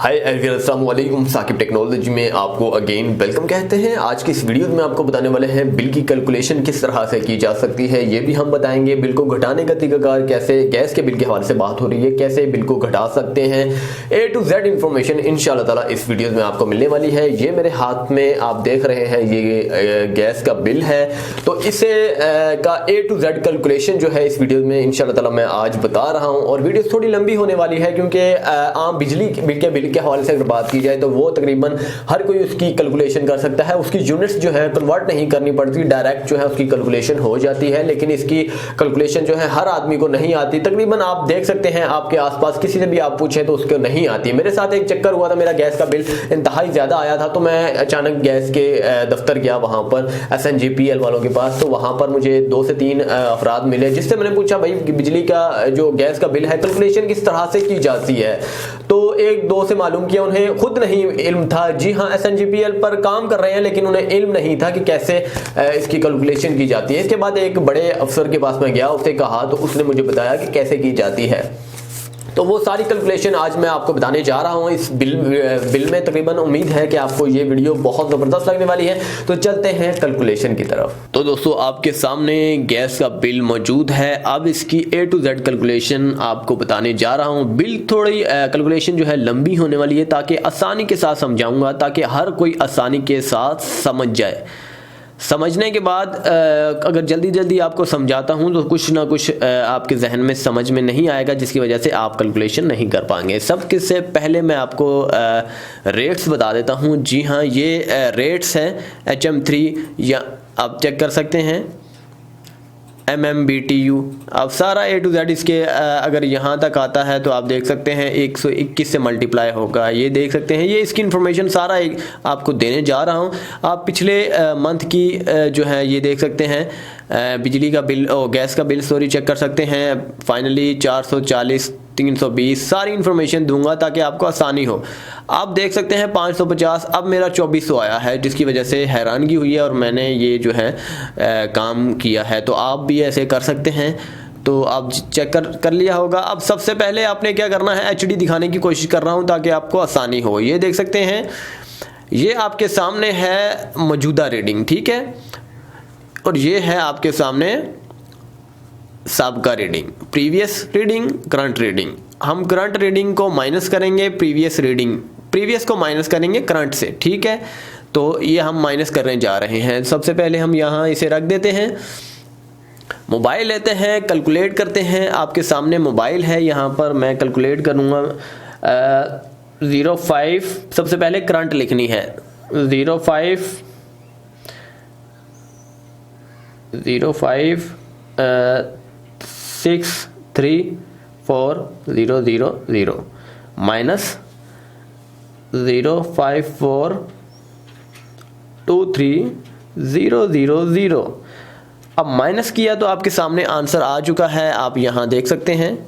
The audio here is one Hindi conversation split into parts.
हाय एवरीवन, अस्सलाम वालेकुम। साकिब टेक्नोलॉजी में आपको अगेन वेलकम कहते हैं। आज की इस वीडियो में आपको बताने वाले हैं बिल की कैलकुलेशन किस तरह से की जा सकती है। ये भी हम बताएंगे बिल को घटाने का तरीकाकार, कैसे गैस के बिल के हवाले से बात हो रही है, कैसे बिल को घटा सकते हैं। A to Z इंफॉर्मेशन इंशाल्लाह ताला इस वीडियो में आपको मिलने वाली है। ये मेरे हाथ में आप देख रहे हैं, ये गैस का बिल है। तो इसे का A to Z कैलकुलेशन जो है इस वीडियो में इंशाल्लाह ताला मैं आज बता रहा हूँ। और वीडियो थोड़ी लंबी होने वाली है क्योंकि आम बिजली बिल के हवाले से अगर बात की जाए तो वो तकरीबन हर कोई उसकी कैलकुलेशन कर सकता है। उसकी यूनिट्स जो है कन्वर्ट नहीं करनी पड़ती, डायरेक्ट जो है उसकी कैलकुलेशन हो जाती है। लेकिन इसकी कैलकुलेशन जो है हर आदमी को नहीं आती। तकरीबन आप देख सकते हैं आपके आसपास किसी से भी आप पूछें तो उसको नहीं आती। मेरे साथ एक चक्कर हुआ था, मेरा गैस का बिल इंतहाई ज्यादा आया था तो मैं अचानक गैस के दफ्तर गया, वहां पर SNGPL वालों के पास। तो वहां पर मुझे 2 से 3 अफराद मिले जिससे मैंने पूछा भाई बिजली का जो गैस का बिल है कैलकुलेशन किस तरह से की जाती है। तो 1-2 से मालूम किया, उन्हें खुद नहीं इल्म था। जी हाँ, SNGPL पर काम कर रहे हैं लेकिन उन्हें इल्म नहीं था कि कैसे इसकी कैलकुलेशन की जाती है। इसके बाद एक बड़े अफसर के पास में गया, उससे कहा तो उसने मुझे बताया कि कैसे की जाती है। तो वो सारी कैलकुलेशन आज मैं आपको बताने जा रहा हूँ इस बिल में। तकरीबन उम्मीद है कि आपको ये वीडियो बहुत ज़बरदस्त लगने वाली है। तो चलते हैं कैलकुलेशन की तरफ। तो दोस्तों, आपके सामने गैस का बिल मौजूद है। अब इसकी A to Z कैलकुलेशन आपको बताने जा रहा हूँ। बिल थोड़ी कैलकुलेशन जो है लंबी होने वाली है ताकि आसानी के साथ समझाऊंगा, ताकि हर कोई आसानी के साथ समझ जाए। समझने के बाद अगर जल्दी जल्दी आपको समझाता हूं तो कुछ ना कुछ आपके जहन में समझ में नहीं आएगा, जिसकी वजह से आप कैलकुलेशन नहीं कर पाएंगे। सब किससे पहले मैं आपको रेट्स बता देता हूं। जी हाँ, ये रेट्स हैं HM3, या आप चेक कर सकते हैं MMBTU। अब सारा A to Z इसके अगर यहाँ तक आता है तो आप देख सकते हैं 121 से मल्टीप्लाई होगा। ये देख सकते हैं, ये इसकी इन्फॉर्मेशन सारा एक आपको देने जा रहा हूँ। आप पिछले मंथ की जो है ये देख सकते हैं बिजली का बिल, गैस का बिल सॉरी चेक कर सकते हैं। फाइनली 440, 320 सारी इन्फॉर्मेशन दूंगा ताकि आपको आसानी हो। आप देख सकते हैं 550, अब मेरा 2400 आया है, जिसकी वजह से हैरानगी हुई है और मैंने ये जो है काम किया है। तो आप भी ऐसे कर सकते हैं। तो आप चेक कर लिया होगा। अब सबसे पहले आपने क्या करना है, HD दिखाने की कोशिश कर रहा हूँ ताकि आपको आसानी हो। ये देख सकते हैं, ये आपके सामने है मौजूदा रीडिंग, ठीक है। और ये है आपके सामने सबका reading, previous reading, current reading. हम करंट रीडिंग को माइनस करेंगे प्रीवियस को माइनस करेंगे करंट से, ठीक है। तो ये हम माइनस करने जा रहे हैं। सबसे पहले हम यहाँ इसे रख देते हैं, मोबाइल लेते हैं, कैलकुलेट करते हैं। आपके सामने मोबाइल है, यहाँ पर मैं कैलकुलेट करूँगा 05। सबसे पहले करंट लिखनी है 05 63400 माइनस 0542300। अब माइनस किया तो आपके सामने आंसर आ चुका है। आप यहाँ देख सकते हैं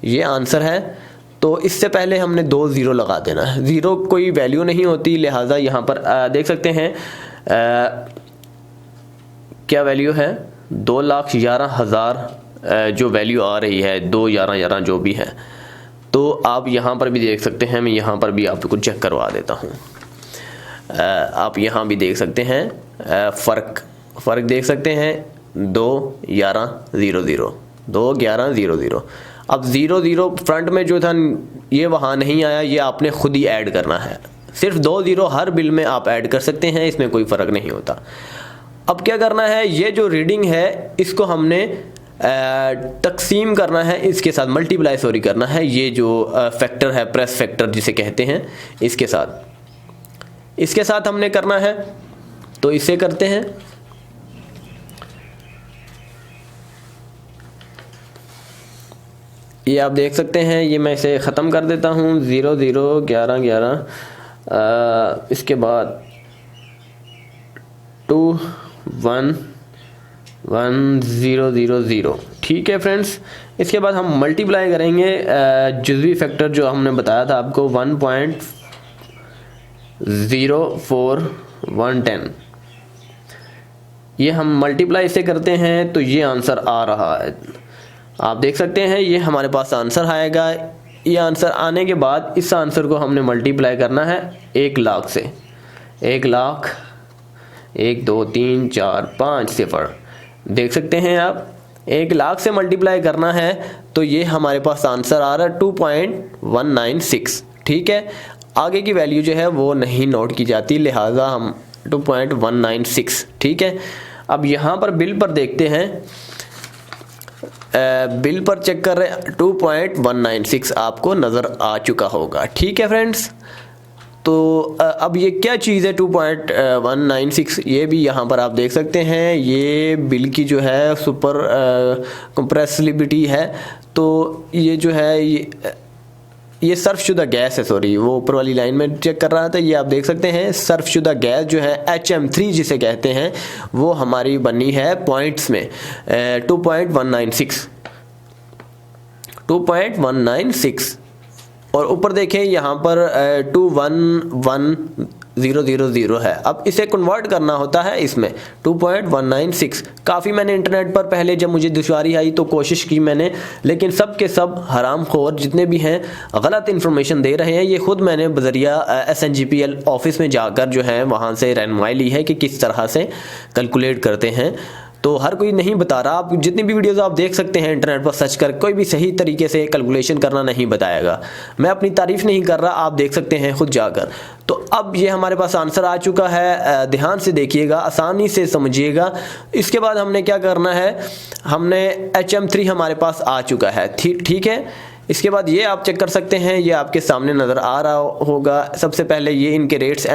ये आंसर है। तो इससे पहले हमने 2 0 लगा देना है। 0 कोई वैल्यू नहीं होती, लिहाजा यहाँ पर देख सकते हैं क्या वैल्यू है, 2,11,000 जो वैल्यू आ रही है, 2,11,11 जो भी है। तो आप यहाँ पर भी देख सकते हैं, मैं यहाँ पर भी आपको चेक करवा देता हूँ। आप यहाँ भी देख सकते हैं फ़र्क देख सकते हैं 2,11,00 2,11,00। अब 00 फ्रंट में जो था ये वहाँ नहीं आया, ये आपने खुद ही ऐड करना है। सिर्फ 2 0 हर बिल में आप ऐड कर सकते हैं, इसमें कोई फ़र्क नहीं होता। अब क्या करना है, ये जो रीडिंग है इसको हमने तकसीम करना है, इसके साथ मल्टीप्लाई करना है। ये जो फैक्टर है, प्रेस फैक्टर जिसे कहते हैं, इसके साथ हमने करना है। तो इसे करते हैं, ये आप देख सकते हैं। ये मैं इसे ख़त्म कर देता हूँ 0 0 11 11। इसके बाद 2 1 1 0 0 0, ठीक है फ्रेंड्स। इसके बाद हम मल्टीप्लाई करेंगे जुज़वी फैक्टर जो हमने बताया था आपको 1.04110। ये हम मल्टीप्लाई से करते हैं तो ये आंसर आ रहा है। आप देख सकते हैं ये हमारे पास आंसर आएगा ये आंसर आने के बाद इस आंसर को हमने मल्टीप्लाई करना है 1 लाख से। 1 लाख 1 2 3 4 5 सिफर, देख सकते हैं आप 1 लाख से मल्टीप्लाई करना है तो ये हमारे पास आंसर आ रहा है 2.196। ठीक है, आगे की वैल्यू जो है वो नहीं नोट की जाती, लिहाजा हम 2.196। ठीक है, अब यहाँ पर बिल पर देखते हैं, बिल पर चेक कर रहे हैं 2.196 आपको नज़र आ चुका होगा। ठीक है फ्रेंड्स, तो अब ये क्या चीज़ है 2.196, ये भी यहाँ पर आप देख सकते हैं। ये बिल की जो है सुपर कंप्रेसिबिलिटी है, तो ये जो है ये सर्फशुदा गैस है, सॉरी वो ऊपर वाली लाइन में चेक कर रहा था। ये आप देख सकते हैं सर्फशुदा गैस जो है HM3 जिसे कहते हैं, वो हमारी बनी है पॉइंट्स में 2.196 और ऊपर देखें यहाँ पर 211000 है। अब इसे कन्वर्ट करना होता है इसमें 2.196। काफ़ी मैंने इंटरनेट पर पहले जब मुझे दुश्वारी आई तो कोशिश की मैंने, लेकिन सब के सब हरामखोर जितने भी हैं गलत इन्फॉर्मेशन दे रहे हैं। ये खुद मैंने बजरिया SNGPL ऑफिस में जाकर जो है वहाँ से रहनुमाई ली है कि किस तरह से कैलकुलेट करते हैं, तो हर कोई नहीं बता रहा। आप जितनी भी वीडियोस आप देख सकते हैं इंटरनेट पर सर्च कर, कोई भी सही तरीके से कैलकुलेशन करना नहीं बताएगा। मैं अपनी तारीफ नहीं कर रहा, आप देख सकते हैं खुद जाकर। तो अब ये हमारे पास आंसर आ चुका है, ध्यान से देखिएगा, आसानी से समझिएगा। इसके बाद हमने क्या करना है, हमने HM3 हमारे पास आ चुका है। ठीक है, इसके बाद ये आप चेक कर सकते हैं, ये आपके सामने नज़र आ रहा होगा। सबसे पहले ये इनके रेट्स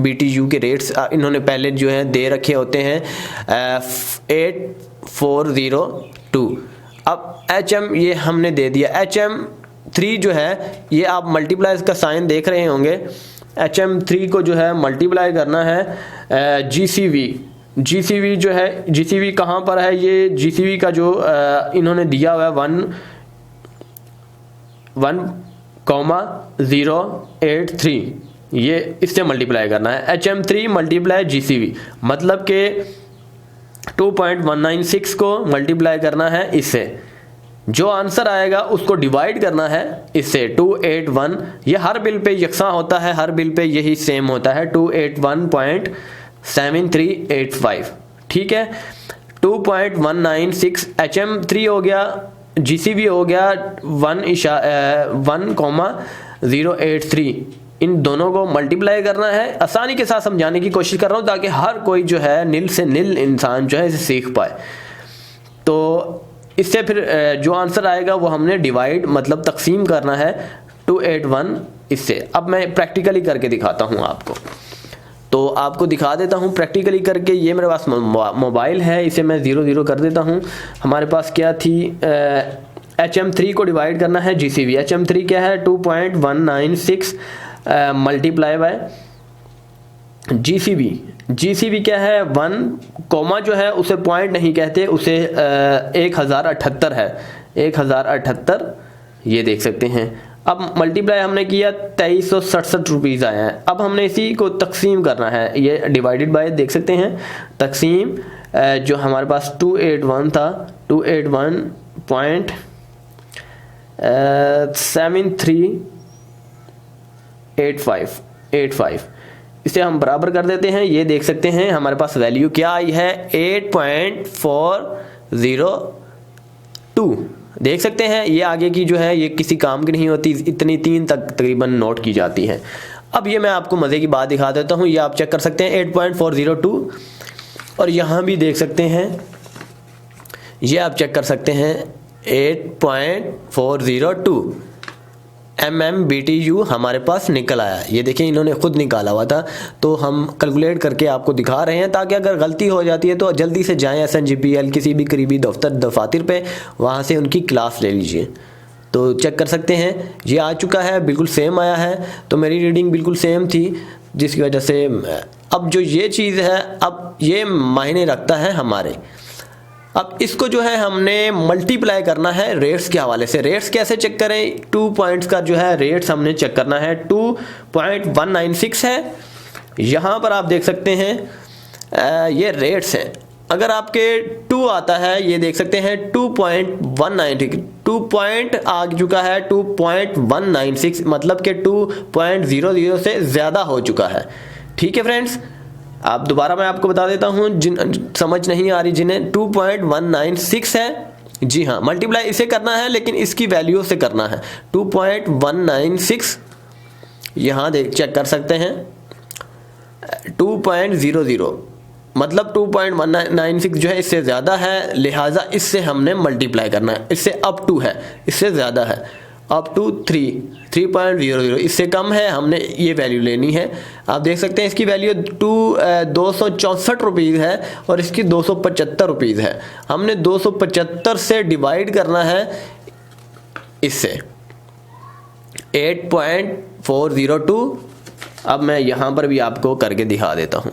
BTU के रेट्स इन्होंने पहले जो है दे रखे होते हैं 8402। अब HM ये हमने दे दिया। HM3 जो है ये आप मल्टीप्लाई का साइन देख रहे होंगे। HM3 को जो है मल्टीप्लाई करना है GCV जो है, GCV कहाँ पर है, ये GCV का जो इन्होंने दिया हुआ है 1,083, ये इससे मल्टीप्लाई करना है। HM3 मल्टीप्लाई GCV, मतलब कि 2.196 को मल्टीप्लाई करना है इससे, जो आंसर आएगा उसको डिवाइड करना है इससे 281। ये हर बिल पे यकसा होता है, हर बिल पे यही सेम होता है 281.7385। ठीक है, 2.196 HM3 हो गया, GCV हो गया 1,083। इन दोनों को मल्टीप्लाई करना है। आसानी के साथ समझाने की कोशिश कर रहा हूँ ताकि हर कोई जो है नील से नील इंसान जो है इसे सीख पाए। तो इससे फिर जो आंसर आएगा वो हमने डिवाइड मतलब तकसीम करना है 281 इससे। अब मैं प्रैक्टिकली करके दिखाता हूँ आपको, तो आपको दिखा देता हूँ प्रैक्टिकली करके। ये मेरे पास मोबाइल है, इसे मैं 0 कर देता हूँ। हमारे पास क्या थी, HM3 को डिवाइड करना है GCV। HM3 क्या है 2.196 मल्टीप्लाई बाय GCV क्या है 1, कॉमा जो है उसे पॉइंट नहीं कहते, उसे 1078 है, 1078 ये देख सकते हैं। अब मल्टीप्लाई हमने किया 2367 रुपीज़ आए हैं। अब हमने इसी को तकसीम करना है, ये डिवाइडेड बाय देख सकते हैं तकसीम, जो हमारे पास 281 था 281.7385 इसे हम बराबर कर देते हैं। ये देख सकते हैं हमारे पास वैल्यू क्या आई है 8.402। देख सकते हैं ये आगे की जो है ये किसी काम की नहीं होती, इतनी 3 तक तकरीबन नोट की जाती है। अब ये मैं आपको मज़े की बात दिखा देता हूँ, ये आप चेक कर सकते हैं 8.402 और यहाँ भी देख सकते हैं, ये आप चेक कर सकते हैं 8.402 BTU हमारे पास निकल आया। ये देखें इन्होंने खुद निकाला हुआ था, तो हम कैलकुलेट करके आपको दिखा रहे हैं ताकि अगर गलती हो जाती है तो जल्दी से जाएं SNGPL किसी भी करीबी दफातर पे, वहाँ से उनकी क्लास ले लीजिए। तो चेक कर सकते हैं ये आ चुका है, बिल्कुल सेम आया है। तो मेरी रीडिंग बिल्कुल सेम थी जिसकी वजह से अब जो ये चीज़ है अब ये मायने रखता है हमारे। अब इसको जो है हमने मल्टीप्लाई करना है रेट्स के हवाले से। रेट्स कैसे चेक करें, 2 पॉइंट्स का जो है रेट्स हमने चेक करना है। 2.196 है, यहाँ पर आप देख सकते हैं ये रेट्स हैं। अगर आपके 2 2 आता है, ये देख सकते हैं 2.196, 2 पॉइंट आ चुका है 2.196, मतलब कि 2.00 से ज़्यादा हो चुका है। ठीक है फ्रेंड्स, आप दोबारा मैं आपको बता देता हूँ जिन समझ नहीं आ रही जिन्हें, 2.196 है। जी हाँ, मल्टीप्लाई इसे करना है लेकिन इसकी वैल्यू से करना है। 2.196 यहाँ देख चेक कर सकते हैं, 2.00 मतलब 2.196 जो है इससे ज़्यादा है, लिहाजा इससे हमने मल्टीप्लाई करना है। इससे अप टू है, इससे ज़्यादा है, अप टू 3.00, इससे कम है, हमने ये वैल्यू लेनी है। आप देख सकते हैं इसकी वैल्यू 264 रुपीज़ है और इसकी 275 रुपीज़ है। हमने 275 से डिवाइड करना है इससे 8.402। अब मैं यहाँ पर भी आपको करके दिखा देता हूँ,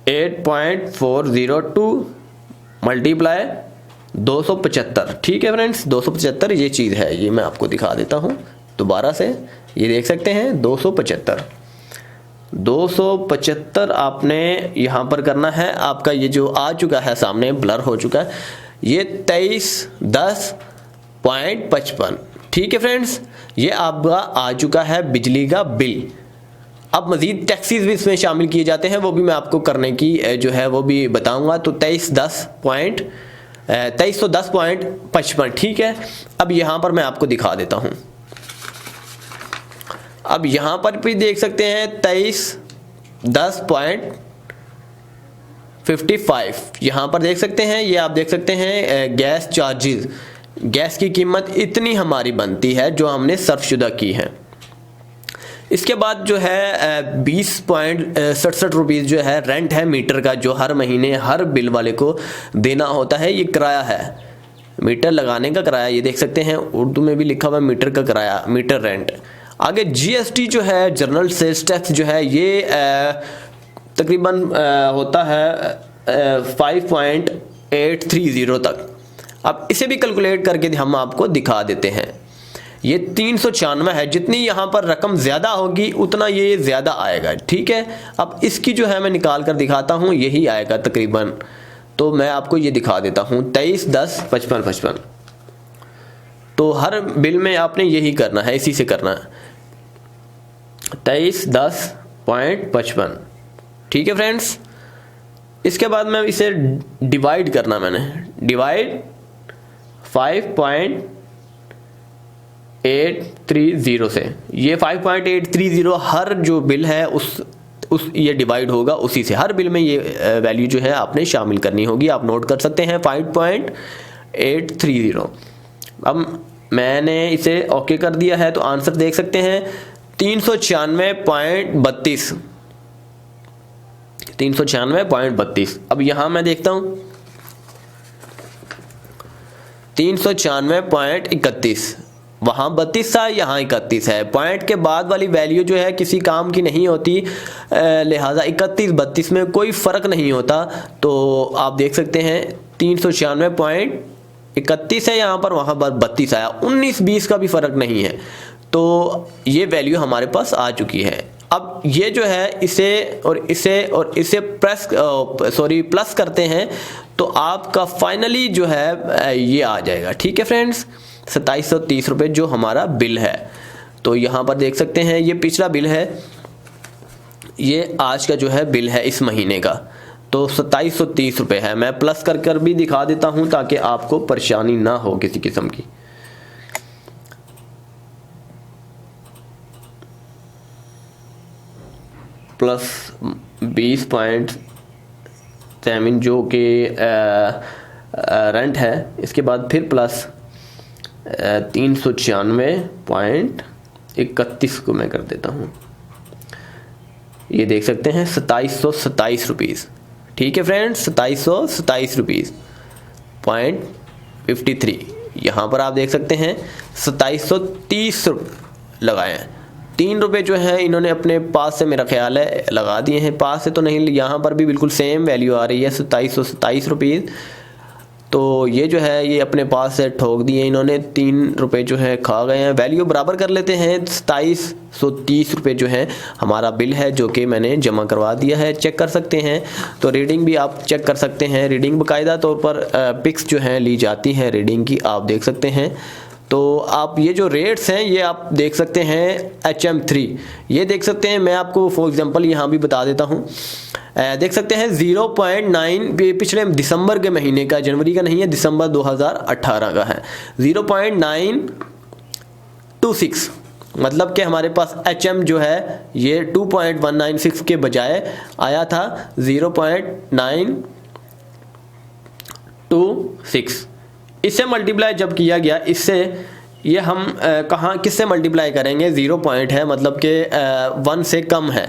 8.402 मल्टीप्लाई 275। ठीक है फ्रेंड्स, 275 ये चीज़ है, ये मैं आपको दिखा देता हूँ दोबारा से। ये देख सकते हैं 275 आपने यहाँ पर करना है। आपका ये जो आ चुका है सामने ब्लर हो चुका है, ये 2310.55। ठीक है फ्रेंड्स, ये आपका आ चुका है बिजली का बिल। अब मज़ीद टैक्सीज भी इसमें शामिल किए जाते हैं, वो भी मैं आपको करने की जो है वो भी बताऊंगा। तो 2310.55। ठीक है, अब यहाँ पर मैं आपको दिखा देता हूँ। अब यहाँ पर भी देख सकते हैं 2310.55, यहाँ पर देख सकते हैं। ये आप देख सकते हैं गैस चार्जेस, गैस की कीमत इतनी हमारी बनती है जो हमने सर्फशुदा की है। इसके बाद जो है 20.67 रुपीज़ जो है रेंट है मीटर का, जो हर महीने हर बिल वाले को देना होता है। ये किराया है, मीटर लगाने का किराया, ये देख सकते हैं उर्दू में भी लिखा हुआ है मीटर का किराया, मीटर रेंट। आगे जीएसटी जो है जनरल सेल्स टैक्स जो है ये तकरीबन होता है 5.830 तक। अब इसे भी कैलकुलेट करके हम आपको दिखा देते हैं। ये 396 है, जितनी यहाँ पर रकम ज़्यादा होगी उतना ये ज़्यादा आएगा। ठीक है, अब इसकी जो है मैं निकाल कर दिखाता हूँ, यही आएगा तकरीबन। तो मैं आपको ये दिखा देता हूँ 2310.55। तो हर बिल में आपने यही करना है, इसी से करना है 2310.55। ठीक है फ्रेंड्स, इसके बाद मैं इसे डिवाइड करना, मैंने डिवाइड 5.830 से। ये 5.830 हर जो बिल है उस ये डिवाइड होगा उसी से। हर बिल में ये वैल्यू जो है आपने शामिल करनी होगी। आप नोट कर सकते हैं 5.830। अब मैंने इसे ओके कर दिया है, तो आंसर देख सकते हैं 396.32। 396.32। अब यहां मैं देखता हूं 396.31, वहाँ 32 था, यहाँ 31 है। पॉइंट के बाद वाली वैल्यू जो है किसी काम की नहीं होती, लिहाजा 31-32 में कोई फ़र्क नहीं होता। तो आप देख सकते हैं 396.31 है यहाँ पर, वहाँ पर 32 आया, 19-20 का भी फ़र्क नहीं है। तो ये वैल्यू हमारे पास आ चुकी है। अब ये जो है इसे और इसे प्लस करते हैं तो आपका फाइनली जो है ये आ जाएगा। ठीक है फ्रेंड्स, 2730 रुपये जो हमारा बिल है। तो यहाँ पर देख सकते हैं ये पिछला बिल है, ये आज का जो है बिल है इस महीने का, तो 2730 रुपये है। मैं प्लस कर भी दिखा देता हूँ ताकि आपको परेशानी ना हो किसी किस्म की। प्लस 20.7 जो कि रेंट है, इसके बाद फिर प्लस 396.31 को मैं कर देता हूँ। ये देख सकते हैं 2727 रुपीज़। ठीक है फ्रेंड्स, 2727 रुपीज़ .53। यहाँ पर आप देख सकते हैं 2730 लगाए हैं। 3 रुपये जो है इन्होंने अपने पास से मेरा ख्याल है लगा दिए हैं, पास से तो नहीं, यहाँ पर भी बिल्कुल सेम वैल्यू आ रही है 2727 रुपीज़। तो ये जो है ये अपने पास से ठोक दिए इन्होंने, 3 रुपये जो है खा गए हैं। वैल्यू बराबर कर लेते हैं, 2730 रुपये जो है हमारा बिल है जो कि मैंने जमा करवा दिया है। चेक कर सकते हैं, तो रीडिंग भी आप चेक कर सकते हैं। रीडिंग बाकायदा तौर पर पिक्स जो हैं ली जाती हैं रीडिंग की, आप देख सकते हैं। तो आप ये जो रेट्स हैं ये आप देख सकते हैं HM3, ये देख सकते हैं। मैं आपको फॉर एग्जांपल यहाँ भी बता देता हूँ, देख सकते हैं 0.9 पिछले दिसंबर के महीने का, जनवरी का नहीं है, दिसंबर 2018 का है, 0.926। मतलब कि हमारे पास HM जो है ये 2.196 के बजाय आया था 0.926। इससे मल्टीप्लाई जब किया गया, इससे ये हम कहाँ किससे मल्टीप्लाई करेंगे, 0 पॉइंट है मतलब कि 1 से कम है,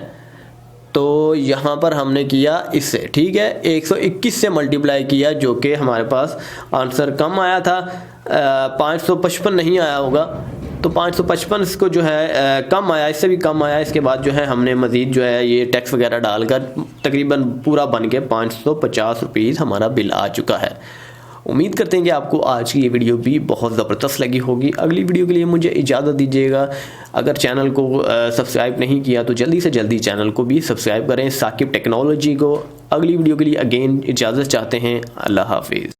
तो यहाँ पर हमने किया इससे, ठीक है, 121 से मल्टीप्लाई किया जो कि हमारे पास आंसर कम आया था, 555 नहीं आया होगा, तो 555 को जो है कम आया, इससे भी कम आया। इसके बाद जो है हमने मज़ीद जो है ये टैक्स वगैरह डालकर तकरीबन पूरा बन के 550 रुपीज़ हमारा बिल आ चुका है। उम्मीद करते हैं कि आपको आज की ये वीडियो भी बहुत ज़बरदस्त लगी होगी। अगली वीडियो के लिए मुझे इजाज़त दीजिएगा। अगर चैनल को सब्सक्राइब नहीं किया तो जल्दी से जल्दी चैनल को भी सब्सक्राइब करें। साकिब टेक्नोलॉजी को अगली वीडियो के लिए अगेन इजाज़त चाहते हैं। अल्लाह हाफिज़।